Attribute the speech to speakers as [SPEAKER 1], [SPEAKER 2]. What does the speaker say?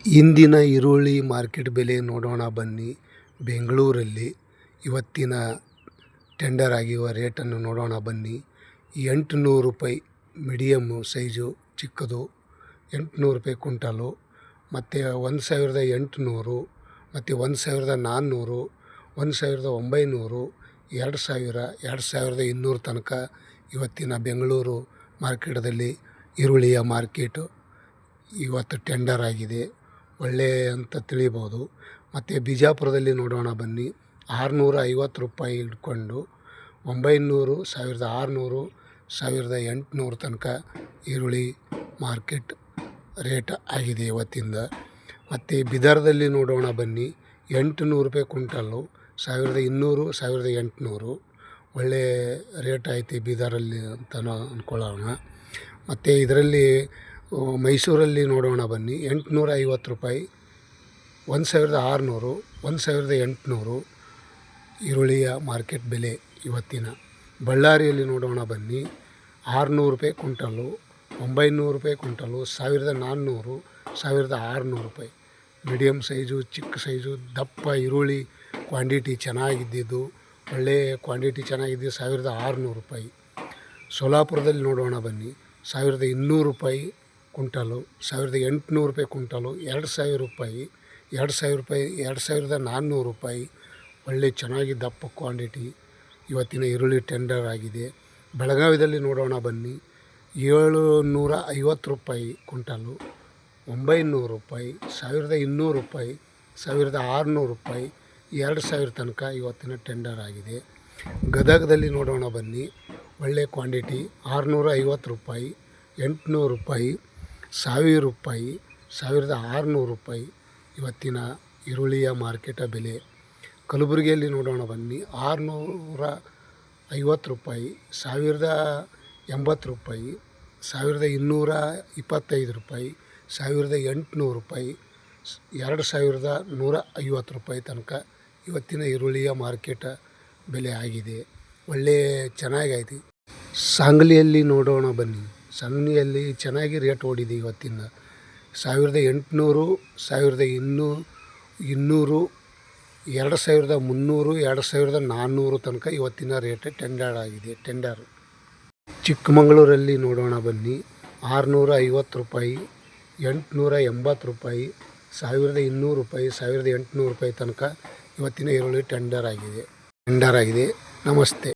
[SPEAKER 1] ಇಂದಿನ ಈರುಳ್ಳಿ ಮಾರ್ಕೆಟ್ ಬೆಲೆ ನೋಡೋಣ ಬನ್ನಿ. ಬೆಂಗಳೂರಲ್ಲಿ ಇವತ್ತಿನ ಟೆಂಡರ್ ಆಗಿರುವ ರೇಟನ್ನು ನೋಡೋಣ ಬನ್ನಿ. 800 ರೂಪಾಯಿ ಮೀಡಿಯಮ್ಮು ಸೈಜು ಚಿಕ್ಕದು, 800 ರೂಪಾಯಿ ಕುಂಟಲು, ಮತ್ತು 1800, ಮತ್ತು 1400, 1900, 2000, 2200 ತನಕ ಇವತ್ತಿನ ಬೆಂಗಳೂರು ಮಾರ್ಕೆಟಲ್ಲಿ ಈರುಳ್ಳಿಯ ಮಾರ್ಕೆಟು ಇವತ್ತು ಟೆಂಡರ್ ಆಗಿದೆ. ಒಳ್ಳೆ ಅಂತ ತಿಳಿಬೋದು. ಮತ್ತು ಬಿಜಾಪುರದಲ್ಲಿ ನೋಡೋಣ ಬನ್ನಿ. 650 ರೂಪಾಯಿ ಹಿಡ್ಕೊಂಡು 900, 1600, 1800 ತನಕ ಈರುಳ್ಳಿ ಮಾರ್ಕೆಟ್ ರೇಟ್ ಆಗಿದೆ ಇವತ್ತಿಂದ. ಮತ್ತು ಬೀದರ್ದಲ್ಲಿ ನೋಡೋಣ ಬನ್ನಿ. 800 ರೂಪಾಯಿ ಕುಂಟಲ್ಲು, 1200, 1800 ಒಳ್ಳೆ ರೇಟ್ ಐತಿ ಬೀದರಲ್ಲಿ ಅಂತ ಅಂದ್ಕೊಳ್ಳೋಣ. ಮತ್ತು ಇದರಲ್ಲಿ ಮೈಸೂರಲ್ಲಿ ನೋಡೋಣ ಬನ್ನಿ. 850 ರೂಪಾಯಿ, 1600, 1800 ಈರುಳ್ಳಿಯ ಮಾರ್ಕೆಟ್ ಬೆಲೆ ಇವತ್ತಿನ. ಬಳ್ಳಾರಿಯಲ್ಲಿ ನೋಡೋಣ ಬನ್ನಿ. 600 ರೂಪಾಯಿ ಕುಂಟಲು, 900 ರೂಪಾಯಿ ಕುಂಟಲು, 1400, 1600 ರೂಪಾಯಿ ಮೀಡಿಯಮ್ ಸೈಜು, ಚಿಕ್ಕ ಸೈಜು, ದಪ್ಪ ಈರುಳ್ಳಿ ಕ್ವಾಂಟಿಟಿ ಚೆನ್ನಾಗಿದ್ದಿದ್ದು, ಒಳ್ಳೆಯ ಕ್ವಾಂಟಿಟಿ ಚೆನ್ನಾಗಿದ್ದು 1600 ರೂಪಾಯಿ. ಸೋಲಾಪುರದಲ್ಲಿ ನೋಡೋಣ ಬನ್ನಿ. 1200 ರೂಪಾಯಿ ಕುಂಟಲು, 1800 ರೂಪಾಯಿ ಕುಂಟಲು, 2000 ರೂಪಾಯಿ, 2400 ರೂಪಾಯಿ ಒಳ್ಳೆ ಚೆನ್ನಾಗಿ ದಪ್ಪ ಕ್ವಾಂಟಿಟಿ ಇವತ್ತಿನ ಈರುಳ್ಳಿ ಟೆಂಡರ್ ಆಗಿದೆ. ಬೆಳಗಾವಿಯಲ್ಲಿ ನೋಡೋಣ ಬನ್ನಿ. 750 ರೂಪಾಯಿ ಕುಂಟಲು, 900 ರೂಪಾಯಿ, 1200 ರೂಪಾಯಿ, 1600 ರೂಪಾಯಿ, 2000 ತನಕ ಇವತ್ತಿನ ಟೆಂಡರ್ ಆಗಿದೆ. ಗದಗದಲ್ಲಿ ನೋಡೋಣ ಬನ್ನಿ. ಒಳ್ಳೆ ಕ್ವಾಂಟಿಟಿ 650 ರೂಪಾಯಿ, 800 ರೂಪಾಯಿ, 1000 ರೂಪಾಯಿ, 1600 ರೂಪಾಯಿ ಇವತ್ತಿನ ಈರುಳ್ಳಿಯ ಮಾರ್ಕೆಟ ಬೆಲೆ. ಕಲಬುರಗಿಯಲ್ಲಿ ನೋಡೋಣ ಬನ್ನಿ. 650 ರೂಪಾಯಿ, 1080 ರೂಪಾಯಿ, 1225 ರೂಪಾಯಿ, 1800 ರೂಪಾಯಿ, 2150 ರೂಪಾಯಿ ತನಕ ಇವತ್ತಿನ ಈರುಳ್ಳಿಯ ಮಾರ್ಕೆಟ ಬೆಲೆ ಆಗಿದೆ. ಒಳ್ಳೆಯ ಚೆನ್ನಾಗೈತಿ. ಸಾಂಗ್ಲಿಯಲ್ಲಿ ನೋಡೋಣ ಬನ್ನಿ. ಸಾಂಗ್ಲಿಯಲ್ಲಿ ಚೆನ್ನಾಗಿ ರೇಟ್ ಓಡಿದೆ ಇವತ್ತಿನ. 1800, 1200, 2300, 2400 ತನಕ ಇವತ್ತಿನ ರೇಟ್ ಟೆಂಡರ್ ಆಗಿದೆ. ಚಿಕ್ಕಮಗಳೂರಲ್ಲಿ ನೋಡೋಣ ಬನ್ನಿ. 650 ರೂಪಾಯಿ, 880 ರೂಪಾಯಿ, 1200 ರೂಪಾಯಿ, 1800 ರೂಪಾಯಿ ತನಕ ಇವತ್ತಿನ ಈರುಳ್ಳಿ ಟೆಂಡರ್ ಆಗಿದೆ. ನಮಸ್ತೆ.